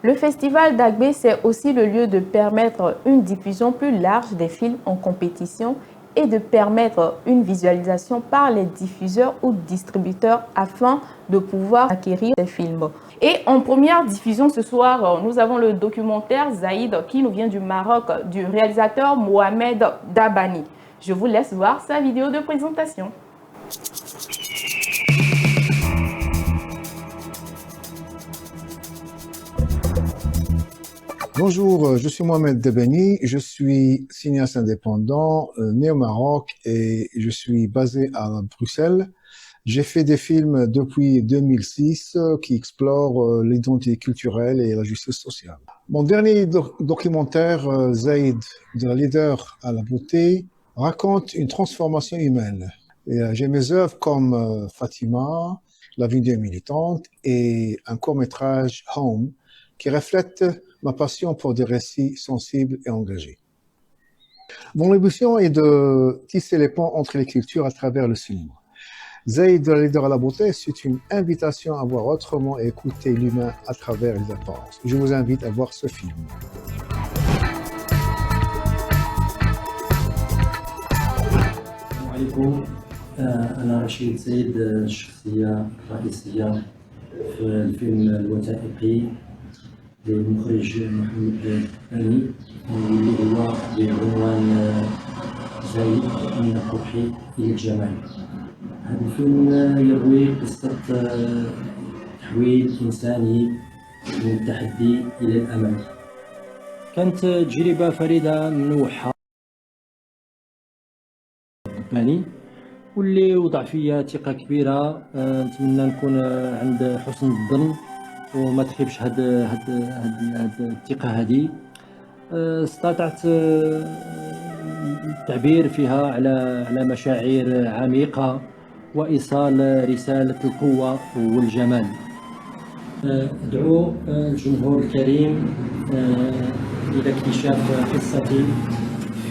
Le festival d'Agbé, c'est aussi le lieu de permettre une diffusion plus large des films en compétition et de permettre une visualisation par les diffuseurs ou distributeurs afin de pouvoir acquérir des films. Et en première diffusion ce soir, nous avons le documentaire Zaïd qui nous vient du Maroc, du réalisateur Mohamed Dabani. Je vous laisse voir sa vidéo de présentation. Bonjour, je suis Mohamed Dabani, je suis cinéaste indépendant, né au Maroc et je suis basé à Bruxelles. J'ai fait des films depuis 2006 qui explorent l'identité culturelle et la justice sociale. Mon dernier documentaire, Zaïd, de la leader à la beauté, raconte une transformation humaine. J'ai mes œuvres comme Fatima, La vie d'une militante et un court-métrage Home qui reflète ma passion pour des récits sensibles et engagés. Mon ambition est de tisser les ponts entre les cultures à travers le cinéma. Zaïd de la leader à la beauté, c'est une invitation à voir autrement et écouter l'humain à travers les apparences. Je vous invite à voir ce film. السلام عليكم. أنا رشيد زايد، الشخصية الرئيسية في الفيلم الوثائقي للمخرج محمد دباني اللي هو بعنوان زايد من القبح إلى الجمال. هذا الفيلم يروي قصة تحويل إنساني من التحدي إلى الأمل. كانت تجربة فريدة منوحة دباني واللي وضع فيا ثقة كبيرة. نتمنى نكون عند حسن الظن وما تخيبش هاد الثقة هذه. استطعت التعبير فيها على مشاعر عميقة وإيصال رسالة القوة والجمال. أدعو الجمهور الكريم إلى اكتشاف قصتي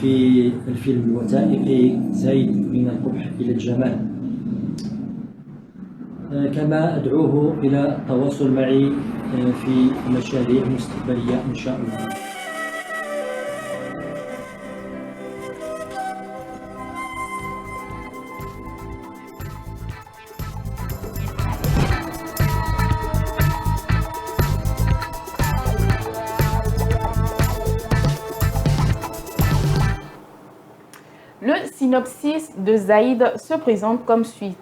في الفيلم الوثائقي زايد من القبح إلى الجمال. كما أدعوه إلى التواصل معي في مشاريع مستقبلية إن شاء الله. Le synopsis de Zaïd se présente comme suit.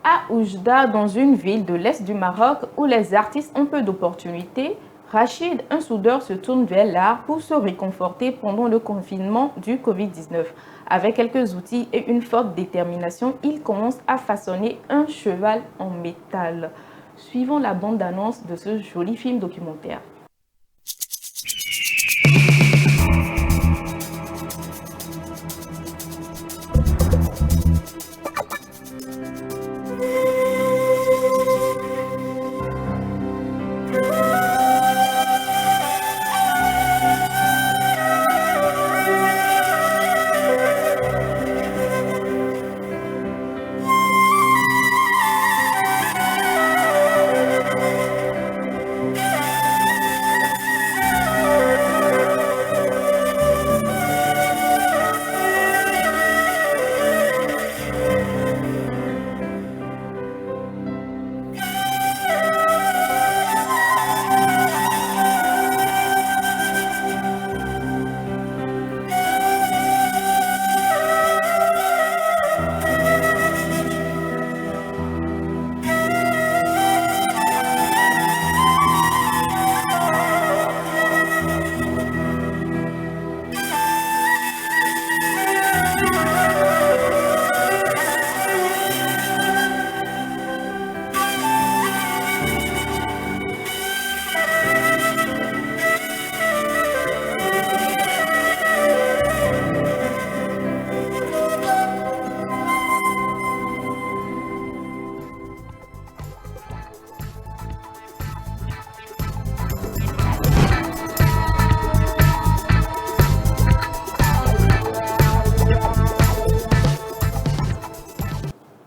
À Oujda, dans une ville de l'Est du Maroc où les artistes ont peu d'opportunités, Rachid, un soudeur, se tourne vers l'art pour se réconforter pendant le confinement du Covid-19. Avec quelques outils et une forte détermination, il commence à façonner un cheval en métal. Suivons la bande-annonce de ce joli film documentaire.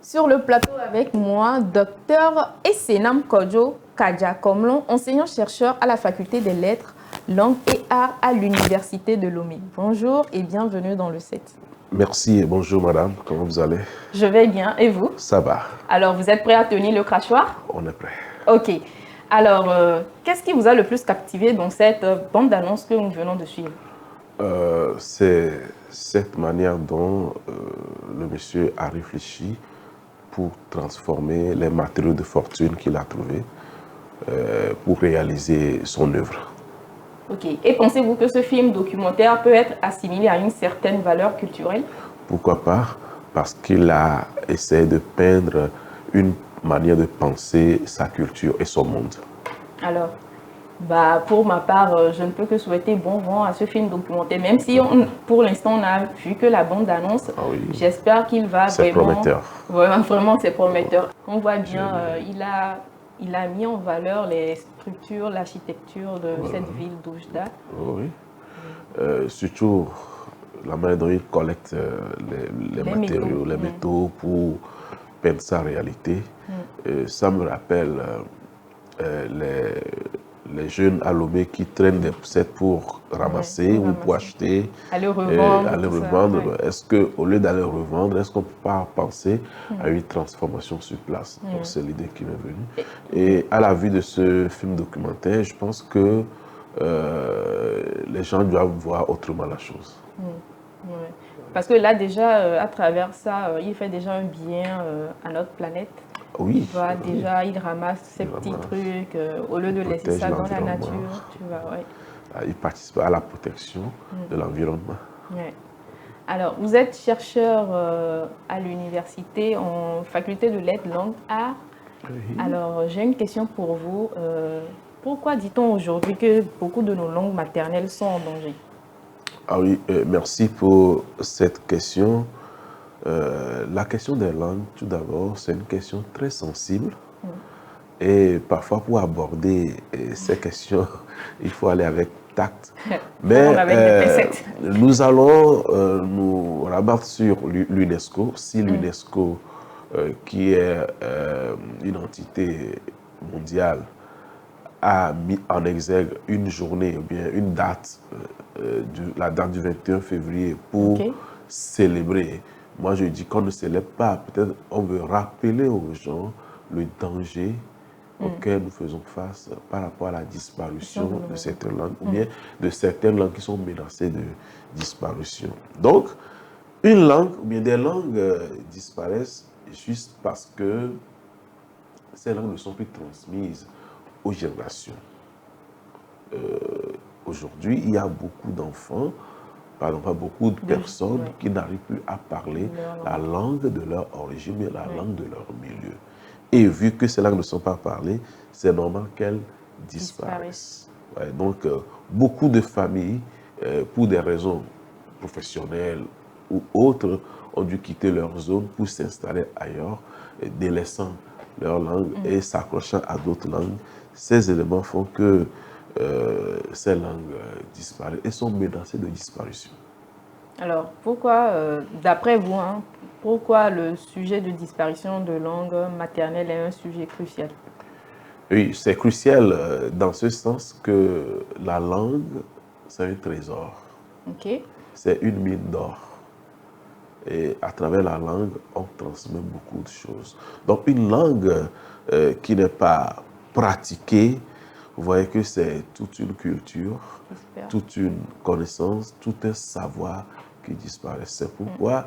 Sur le plateau avec moi, Dr Essenam Kodjo, Kadja Komlon, enseignant-chercheur à la faculté des lettres, langues et arts à l'université de Lomé. Bonjour et bienvenue dans le set. Merci et bonjour madame, comment vous allez? Je vais bien, et vous? Ça va. Alors, vous êtes prêt à tenir le crachoir? On est prêt. Ok. Alors, qu'est-ce qui vous a le plus captivé dans cette bande-annonce que nous venons de suivre? C'est cette manière dont le monsieur a réfléchi pour transformer les matériaux de fortune qu'il a trouvés pour réaliser son œuvre. Ok. Et pensez-vous que ce film documentaire peut être assimilé à une certaine valeur culturelle? Pourquoi pas? Parce qu'il a essayé de peindre une manière de penser sa culture et son monde. Alors, pour ma part, je ne peux que souhaiter bon vent à ce film documentaire, même si pour l'instant on a vu que la bande-annonce. Ah oui. J'espère qu'il va C'est vraiment... prometteur. Vraiment, c'est prometteur. On voit bien, il a mis en valeur les structures, l'architecture de cette ville d'Oujda. Oui. Surtout la manière dont il collecte les matériaux, les métaux pour peindre sa réalité. Ça me rappelle les jeunes à Lomé qui traînent des poussettes pour ramasser ou pour acheter, aller revendre. Ouais. Est-ce qu'au lieu d'aller revendre, est-ce qu'on ne peut pas penser à une transformation sur place? Donc c'est l'idée qui m'est venue. Et à la vue de ce film documentaire, je pense que les gens doivent voir autrement la chose. Ouais. Parce que là déjà, à travers ça, il fait déjà un bien à notre planète. Oui. Il ramasse ces petits trucs, au lieu de laisser ça dans la nature. Il participe à la protection de l'environnement. Ouais. Alors, vous êtes chercheur à l'université en faculté de lettres, langues, arts. Oui. Alors, j'ai une question pour vous. Pourquoi dit-on aujourd'hui que beaucoup de nos langues maternelles sont en danger? Ah oui, merci pour cette question. La question des langues, tout d'abord, c'est une question très sensible. Et parfois, pour aborder ces questions, il faut aller avec tact. Mais nous allons nous rabattre sur l'UNESCO. Si l'UNESCO, qui est une entité mondiale, a mis en exergue une journée ou bien une date, la date du 21 février pour célébrer. Moi, je dis qu'on ne célèbre pas. Peut-être on veut rappeler aux gens le danger auquel nous faisons face par rapport à la disparition de certaines langues ou bien de certaines langues qui sont menacées de disparition. Donc, une langue ou bien des langues disparaissent juste parce que ces langues ne sont plus transmises aux générations. Aujourd'hui, il y a beaucoup d'enfants, pardon, pas beaucoup de personnes qui n'arrivent plus à parler la langue de leur origine, mais la langue de leur milieu. Et vu que ces langues ne sont pas parlées, c'est normal qu'elles disparaissent. Ouais, donc, beaucoup de familles, pour des raisons professionnelles ou autres, ont dû quitter leur zone pour s'installer ailleurs, délaissant leur langue et s'accrochant à d'autres langues. Ces éléments font que ces langues disparaissent et sont menacées de disparition. Alors, pourquoi, d'après vous, pourquoi le sujet de disparition de langue maternelle est un sujet crucial? Oui, c'est crucial dans ce sens que la langue, c'est un trésor. C'est une mine d'or. Et à travers la langue, on transmet beaucoup de choses. Donc, une langue qui n'est pas pratiquée, vous voyez que c'est toute une culture, toute une connaissance, tout un savoir qui disparaît. C'est pourquoi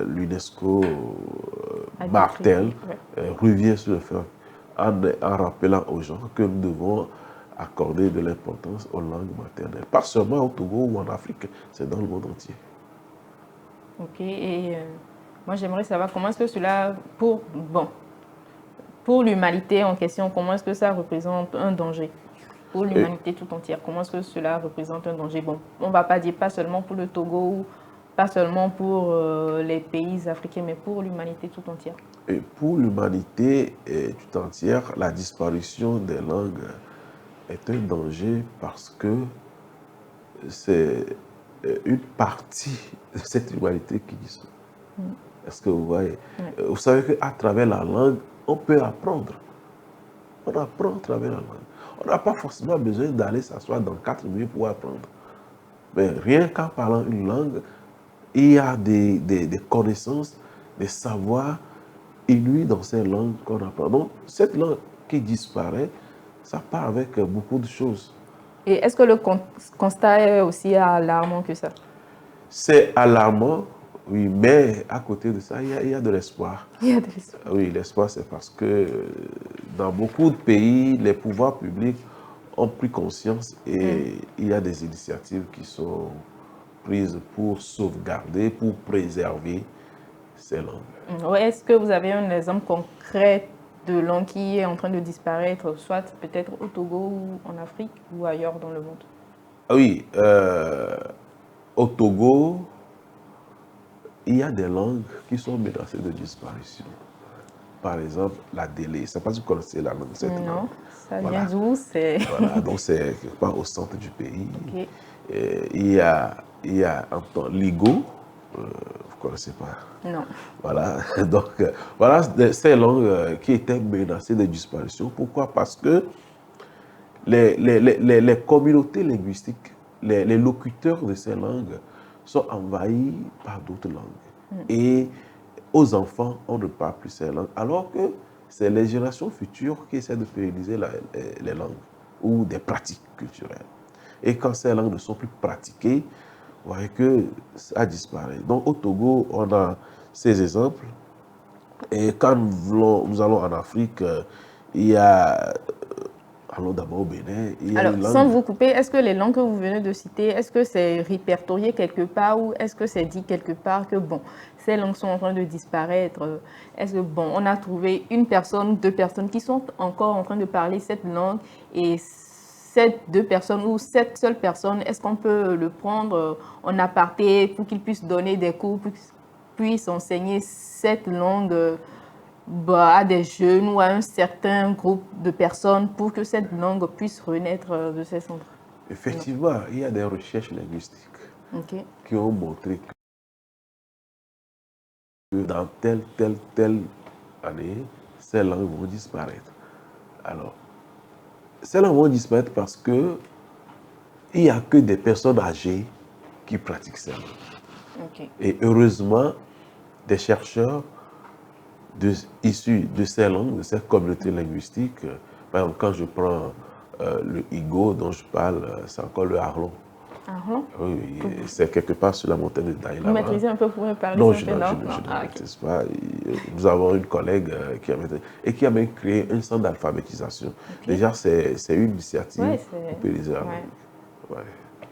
l'UNESCO martèle, revient sur le fait en rappelant aux gens que nous devons accorder de l'importance aux langues maternelles. Pas seulement au Togo ou en Afrique, c'est dans le monde entier. Ok, et moi j'aimerais savoir comment est-ce que cela, pour l'humanité en question, comment est-ce que ça représente un danger pour l'humanité tout entière? Comment est-ce que cela représente un danger? Bon, on ne va pas dire pas seulement pour le Togo ou pas seulement pour les pays africains, mais pour l'humanité tout entière. Et pour l'humanité tout entière, la disparition des langues est un danger parce que c'est une partie de cette humanité qui disparaît. Est-ce que vous voyez? Vous savez qu'à travers la langue, on peut apprendre. On apprend à travers la langue. On n'a pas forcément besoin d'aller s'asseoir dans 4 minutes pour apprendre. Mais rien qu'en parlant une langue, il y a des connaissances, des savoirs inouïs dans ces langues qu'on apprend. Donc, cette langue qui disparaît, ça part avec beaucoup de choses. Et est-ce que le constat est aussi alarmant que ça? C'est alarmant, oui, mais à côté de ça, il y a de l'espoir. Il y a de l'espoir. Oui, l'espoir, c'est parce que dans beaucoup de pays, les pouvoirs publics ont pris conscience et il y a des initiatives qui sont prises pour sauvegarder, pour préserver ces langues. Ouais, est-ce que vous avez un exemple concret de langue qui est en train de disparaître, soit peut-être au Togo ou en Afrique ou ailleurs dans le monde? Oui, au Togo, il y a des langues qui sont menacées de disparition. Par exemple, la délé. Je ne sais pas si vous connaissez la langue, cette langue. Non, ça vient d'où? Voilà, donc c'est quelque part au centre du pays. Okay. Et il y a l'igo, vous ne connaissez pas? Non. Voilà, donc voilà ces langues qui étaient menacées de disparition. Pourquoi? Parce que les communautés linguistiques, les locuteurs de ces langues sont envahis par d'autres langues. Et aux enfants, on ne parle plus ces langues, alors que c'est les générations futures qui essaient de pérenniser les langues ou des pratiques culturelles. Et quand ces langues ne sont plus pratiquées, vous voyez que ça disparaît. Donc au Togo, on a ces exemples. Et quand nous allons en Afrique, il y a... Allons d'abord au Bénin. Alors, sans vous couper, est-ce que les langues que vous venez de citer, est-ce que c'est répertorié quelque part ou est-ce que c'est dit quelque part que, bon, ces langues sont en train de disparaître? Est-ce que, bon, on a trouvé une personne, 2 personnes qui sont encore en train de parler cette langue et ces 2 personnes ou cette seule personne, est-ce qu'on peut le prendre en aparté pour qu'il puisse donner des cours, pour qu'il puisse enseigner cette langue à des jeunes ou à un certain groupe de personnes pour que cette langue puisse renaître de ses cendres? Effectivement, il y a des recherches linguistiques qui ont montré que dans telle année, ces langues vont disparaître. Alors, ces langues vont disparaître parce que il n'y a que des personnes âgées qui pratiquent ces langues. Et heureusement, des chercheurs issus de ces langues, de ces communautés linguistiques, par exemple, quand je prends le Igo dont je parle, c'est encore le Arlon. Arlon? Oui, c'est quelque part sur la montagne de Daïlama. Vous maîtrisez un peu, vous pouvez parler? Non, je ne maîtrise pas. Nous avons une collègue qui a même créé un centre d'alphabétisation. Déjà, c'est une initiative pour pérenniser la langue.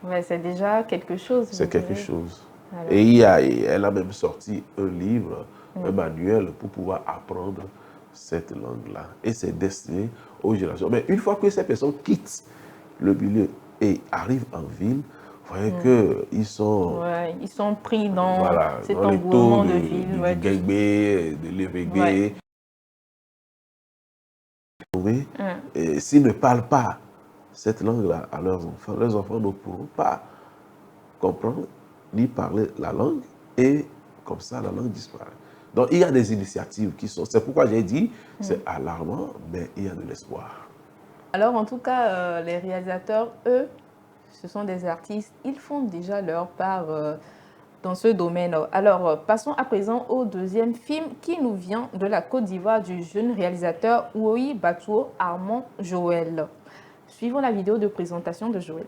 Ouais, c'est déjà quelque chose. C'est quelque chose. Alors. Et elle a même sorti un livre, un manuel pour pouvoir apprendre cette langue-là. Et c'est destiné aux générations. Mais une fois que ces personnes quittent le milieu et arrivent en ville, vous voyez qu'ils sont... Ouais, ils sont pris dans cet dans engouement de ville. Du Guingbé, de l'Évégué. Et s'ils ne parlent pas cette langue-là à leurs enfants ne pourront pas comprendre ni parler la langue et comme ça la langue disparaît. Donc il y a des initiatives qui sont... C'est pourquoi j'ai dit c'est alarmant, mais il y a de l'espoir. Alors en tout cas, les réalisateurs, eux, ce sont des artistes, ils font déjà leur part dans ce domaine. Alors passons à présent au deuxième film qui nous vient de la Côte d'Ivoire du jeune réalisateur Ouoyi Batuo Armand Joël. Suivons la vidéo de présentation de Joël.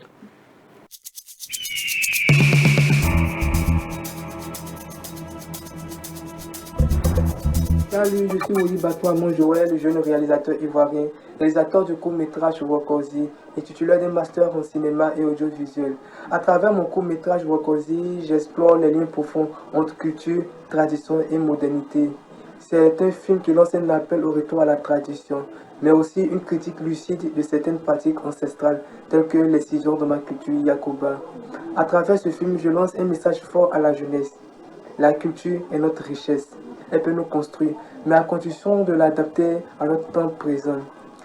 Salut, je suis Ouoyi Batuo Armand Joël, jeune réalisateur ivoirien, réalisateur du court-métrage Wokozi et titulaire d'un master en cinéma et audiovisuel. À travers mon court-métrage Wokozi, j'explore les liens profonds entre culture, tradition et modernité. C'est un film qui lance un appel au retour à la tradition, mais aussi une critique lucide de certaines pratiques ancestrales, telles que les ciseaux de ma culture Yakuba. À travers ce film, je lance un message fort à la jeunesse. La culture est notre richesse. Elle peut nous construire, mais à condition de l'adapter à notre temps présent.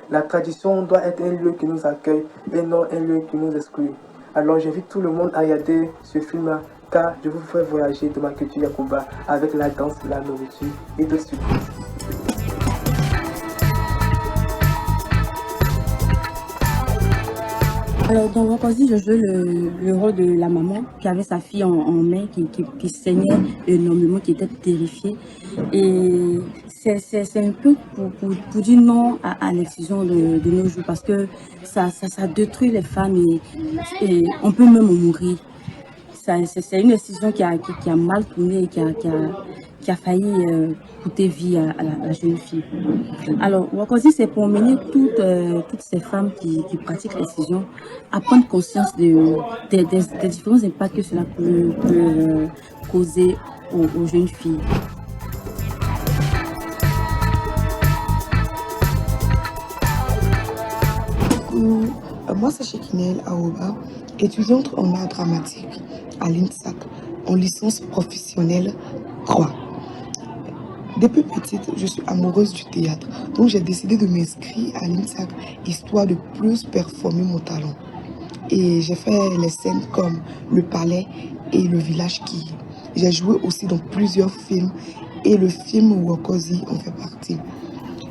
La tradition doit être un lieu qui nous accueille et non un lieu qui nous exclut. Alors j'invite tout le monde à regarder ce film-là, car je vous fais voyager de ma culture Yakuba avec la danse, la nourriture et d'autres surprises. Alors, dans Wakosi, je jouais le rôle de la maman qui avait sa fille en main, qui saignait énormément, qui était terrifiée. Et c'est un peu pour dire non à l'excision de nos jours, parce que ça détruit les femmes et on peut même en mourir. C'est une décision qui a mal tourné et qui a failli coûter vie à la jeune fille. Alors, Wakosi, c'est pour mener toutes ces femmes qui pratiquent l'excision à prendre conscience des différents impacts que cela peut causer aux jeunes filles. Moi, c'est Chekinel Aouba, étudiante en art dramatique à l'INSAC, en licence professionnelle 3. Depuis petite, je suis amoureuse du théâtre, donc j'ai décidé de m'inscrire à l'INSAC, histoire de plus performer mon talent. Et j'ai fait les scènes comme Le Palais et Le Village qui. J'ai joué aussi dans plusieurs films et le film Wakosi en fait partie.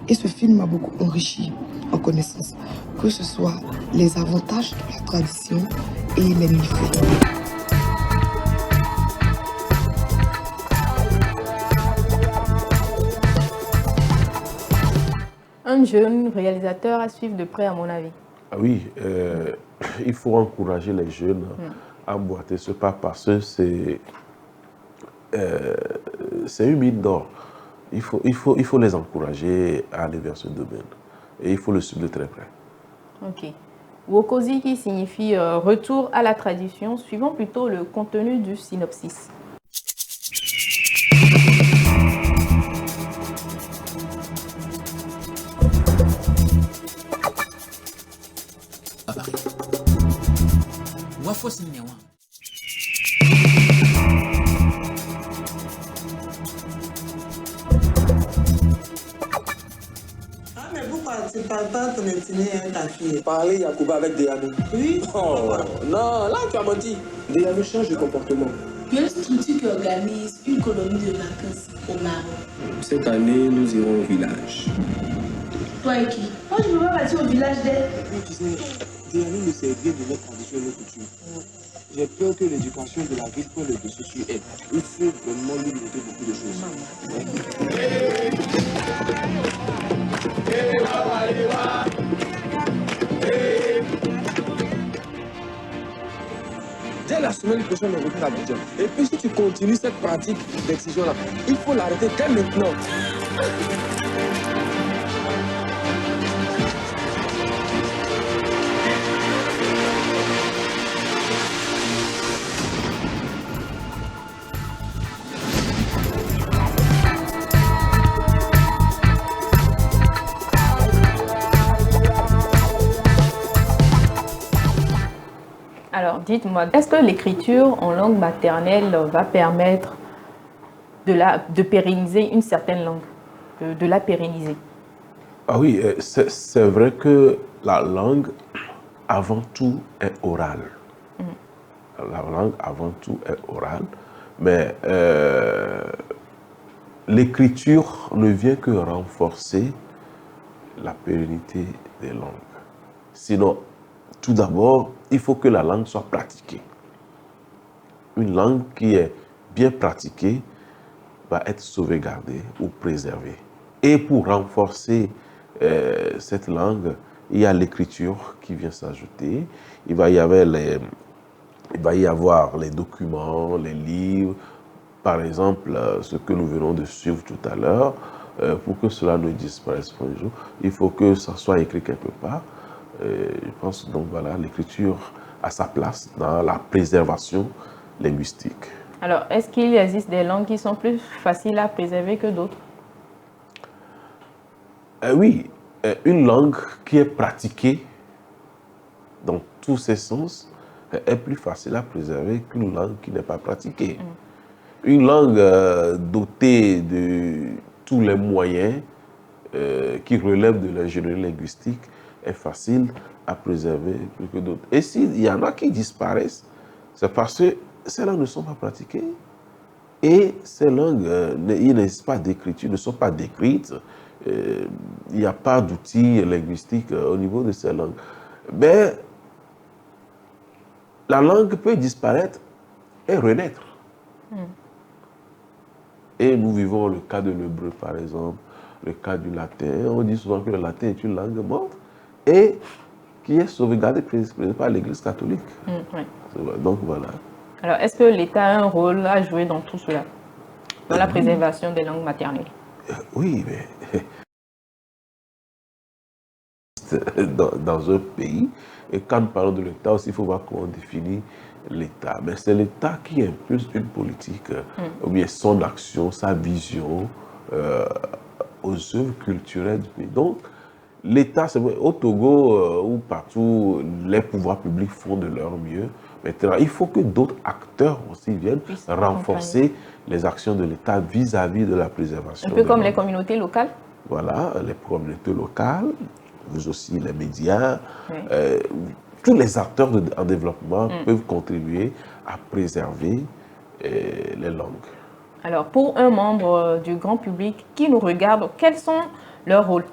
Et ce film m'a beaucoup enrichi en connaissances, que ce soit les avantages de la tradition et les méfaits. Un jeune réalisateur à suivre de près, à mon avis. Ah oui, il faut encourager les jeunes à emboîter ce pas parce que c'est une mine d'or. Il faut les encourager à aller vers ce domaine. Et il faut le suivre de très près. Ok. Wakosi qui signifie retour à la tradition. Suivons plutôt le contenu du synopsis. Mais pourquoi tu ne parles pas ton itinéraire à ta fille? Parler Yacouba avec Deyano. Oui. Oh, non, là tu as menti. Deyano change de comportement. Il y a une structure qui organise une colonie de vacances au Maroc. Cette année, nous irons au village. Toi et qui? Moi, je ne peux pas partir au village d'elle. Tu sais, Deyano ne sait rien de notre tradition et nos coutumes. J'ai peur que l'éducation de la ville prenne le dessus sur elle. Il faut vraiment lui noter beaucoup de choses. Dès la semaine prochaine, on retourne à Abidjan. Et puis si tu continues cette pratique d'excision-là, il faut l'arrêter dès maintenant. Alors, dites-moi, est-ce que l'écriture en langue maternelle va permettre de pérenniser une certaine langue, de la pérenniser? Ah oui, c'est vrai que la langue, avant tout, est orale. La langue, avant tout, est orale. Mais l'écriture ne vient que renforcer la pérennité des langues. Sinon, tout d'abord, il faut que la langue soit pratiquée. Une langue qui est bien pratiquée va être sauvegardée ou préservée. Et pour renforcer cette langue, il y a l'écriture qui vient s'ajouter. Il va y avoir les documents, les livres. Par exemple, ce que nous venons de suivre tout à l'heure, pour que cela ne disparaisse pas un jour, il faut que ça soit écrit quelque part. Je pense donc voilà, l'écriture a sa place dans la préservation linguistique. Alors, est-ce qu'il existe des langues qui sont plus faciles à préserver que d'autres? Oui, une langue qui est pratiquée dans tous ses sens est plus facile à préserver qu'une langue qui n'est pas pratiquée. Une langue dotée de tous les moyens qui relèvent de l'ingénierie linguistique est facile à préserver plus que d'autres. Et s'il y en a qui disparaissent, c'est parce que ces langues ne sont pas pratiquées et ces langues, il n'existe pas d'écriture, ne sont pas décrites. Il n'y a pas d'outils linguistiques au niveau de ces langues. Mais la langue peut disparaître et renaître. Et nous vivons le cas de l'hébreu, par exemple, le cas du latin. On dit souvent que le latin est une langue morte et qui est sauvegardée par l'Église catholique. Oui. Donc voilà. Alors, est-ce que l'État a un rôle à jouer dans tout cela, dans la préservation des langues maternelles? Oui, mais dans un pays, et quand nous parlons de l'État aussi, il faut voir comment on définit l'État. Mais c'est l'État qui impulse une politique, ou bien son action, sa vision aux œuvres culturelles du pays. Donc, l'État, c'est vrai, au Togo ou partout, les pouvoirs publics font de leur mieux. Maintenant, il faut que d'autres acteurs aussi viennent renforcer les actions de l'État vis-à-vis de la préservation. Un peu comme les communautés locales? Voilà, les communautés locales, vous aussi les médias, tous les acteurs en développement peuvent contribuer à préserver les langues. Alors, pour un membre du grand public qui nous regarde, quels sont leurs rôles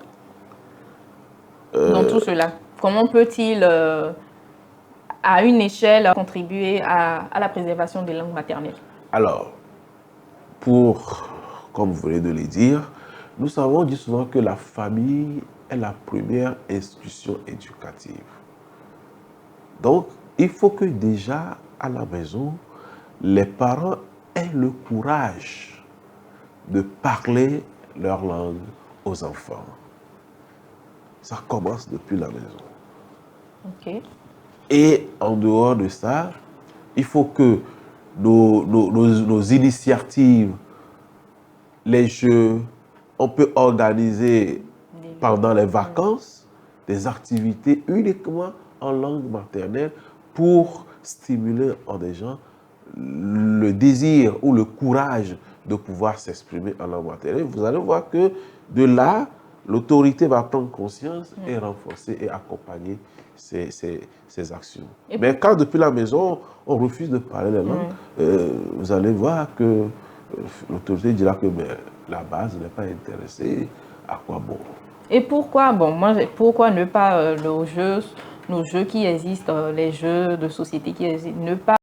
dans tout cela? Comment peut-il, à une échelle, contribuer à la préservation des langues maternelles? Alors, comme vous venez de le dire, nous savons dit souvent que la famille est la première institution éducative. Donc, il faut que déjà, à la maison, les parents aient le courage de parler leur langue aux enfants. Ça commence depuis la maison. Ok. Et en dehors de ça, il faut que nos initiatives, les jeux, on peut organiser pendant les vacances des activités uniquement en langue maternelle pour stimuler en des gens le désir ou le courage de pouvoir s'exprimer en langue maternelle. Vous allez voir que de là, l'autorité va prendre conscience et renforcer et accompagner ces actions. Mais quand depuis la maison, on refuse de parler les langues, vous allez voir que l'autorité dira que la base n'est pas intéressée, à quoi bon? Et pourquoi, pourquoi ne pas nos jeux qui existent, les jeux de société qui existent, ne pas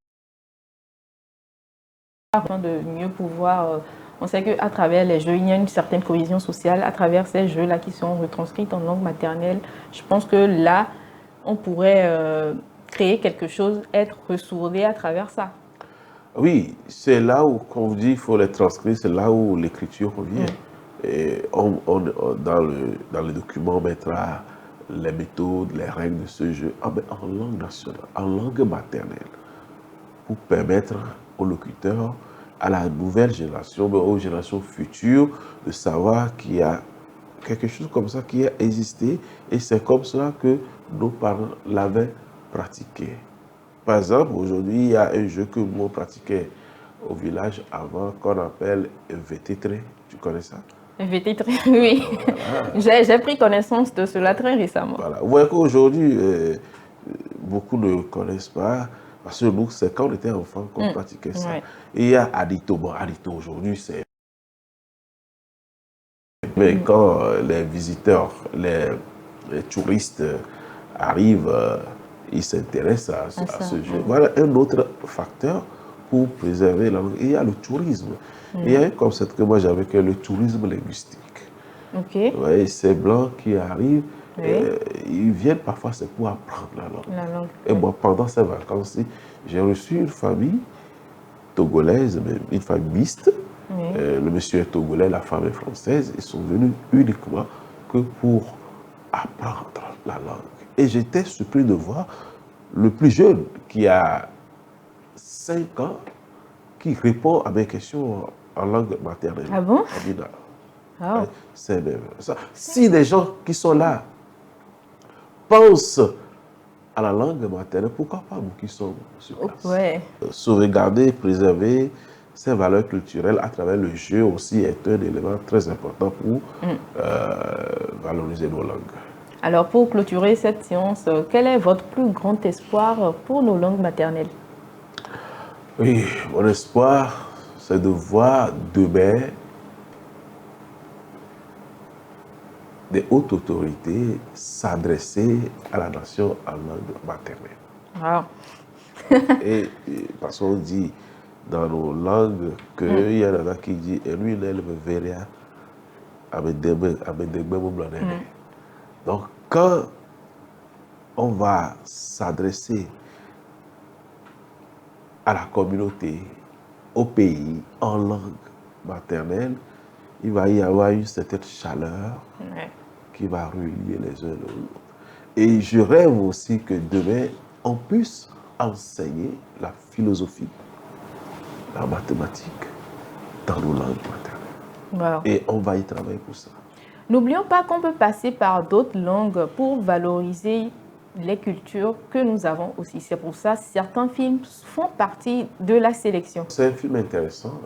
de mieux pouvoir... on sait qu'à travers les jeux, il y a une certaine cohésion sociale. À travers ces jeux-là qui sont retranscrits en langue maternelle, je pense que là, on pourrait créer quelque chose, être ressourdé à travers ça. Oui, c'est là où, quand on vous dit qu'il faut les transcrire, c'est là où l'écriture revient. Et dans le document, on mettra les méthodes, les règles de ce jeu en langue nationale, en langue maternelle, pour permettre aux locuteurs, à la nouvelle génération, aux générations futures, de savoir qu'il y a quelque chose comme ça qui a existé et c'est comme cela que nos parents l'avaient pratiqué. Par exemple, aujourd'hui, il y a un jeu que nous pratiquait au village avant qu'on appelle VT3. Tu connais ça? VT3, oui. Voilà. J'ai pris connaissance de cela très récemment. Voilà. Vous voyez qu'aujourd'hui, beaucoup ne connaissent pas. Parce que nous, c'est quand on était enfant qu'on pratiquait ça. Ouais. Et il y a Adito. Bon, Adito, aujourd'hui, c'est... Mais quand les visiteurs, les touristes arrivent, ils s'intéressent à ce jeu. Voilà un autre facteur pour préserver la langue. Et il y a le tourisme. Il y a un concept que moi j'avais, que le tourisme linguistique. Okay. Ouais, ces blancs qui arrivent, ils viennent parfois, c'est pour apprendre la langue. Et moi, pendant ces vacances-ci, j'ai reçu une famille togolaise, une famille mixte. Le monsieur est togolais, la femme est française. Ils sont venus uniquement que pour apprendre la langue. Et j'étais surpris de voir le plus jeune, qui a 5 ans, qui répond à mes questions en langue maternelle. Ah bon? Oh. C'est ça. Si des gens qui sont là pensent à la langue maternelle, pourquoi pas nous qui sommes sur place? Sauvegarder, préserver ces valeurs culturelles à travers le jeu aussi est un élément très important pour valoriser nos langues. Alors pour clôturer cette séance, quel est votre plus grand espoir pour nos langues maternelles? Oui, mon espoir, c'est de voir demain des hautes autorités s'adresser à la nation en langue maternelle. Wow. Parce qu'on dit dans nos langues qu'il y en a qui disent et lui, il me verra avec des blancs. Donc, quand on va s'adresser à la communauté, au pays, en langue maternelle, il va y avoir une certaine chaleur qui va relier les uns l'autre. Et je rêve aussi que demain, on puisse enseigner la philosophie, la mathématique dans nos langues maternelles. Wow. Et on va y travailler pour ça. N'oublions pas qu'on peut passer par d'autres langues pour valoriser les cultures que nous avons aussi. C'est pour ça que certains films font partie de la sélection. C'est un film intéressant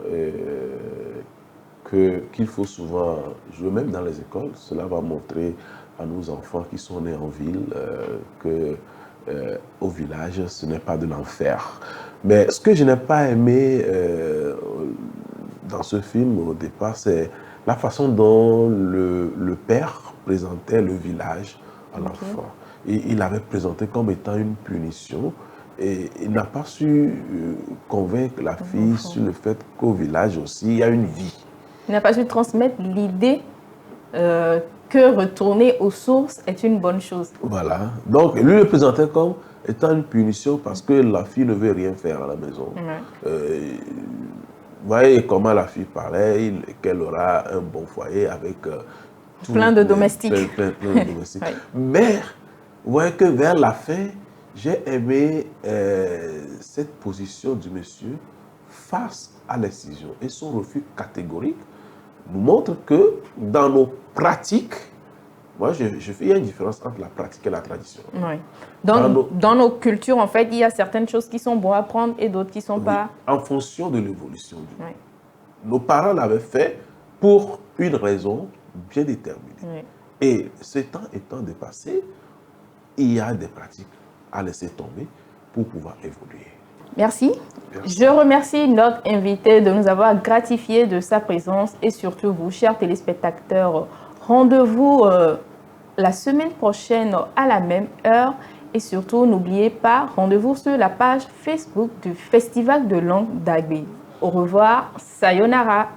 qu'il faut souvent jouer même dans les écoles. Cela va montrer à nos enfants qui sont nés en ville qu'au village, ce n'est pas de l'enfer. Mais ce que je n'ai pas aimé dans ce film au départ, c'est la façon dont le père présentait le village à l'enfant. Et il l'avait présenté comme étant une punition et il n'a pas su convaincre la fille sur le fait qu'au village aussi, il y a une vie. Il n'a pas su transmettre l'idée que retourner aux sources est une bonne chose. Voilà. Donc, lui le présentait comme étant une punition parce que la fille ne veut rien faire à la maison. Vous voyez comment la fille parlait, qu'elle aura un bon foyer avec plein de domestiques. Plein de domestiques. Mais, vous voyez que vers la fin, j'ai aimé cette position du monsieur face à l'excision. Et son refus catégorique nous montre que dans nos pratiques, moi je fais une différence entre la pratique et la tradition. Oui. Dans nos cultures, en fait, il y a certaines choses qui sont bonnes à prendre et d'autres qui ne sont pas... En fonction de l'évolution du monde. Nos parents l'avaient fait pour une raison bien déterminée. Et ce temps étant dépassé, il y a des pratiques à laisser tomber pour pouvoir évoluer. Merci. Merci. Je remercie notre invité de nous avoir gratifié de sa présence et surtout vous, chers téléspectateurs. Rendez-vous la semaine prochaine à la même heure et surtout n'oubliez pas, rendez-vous sur la page Facebook du Festival de langue d'Agbe. Au revoir, sayonara.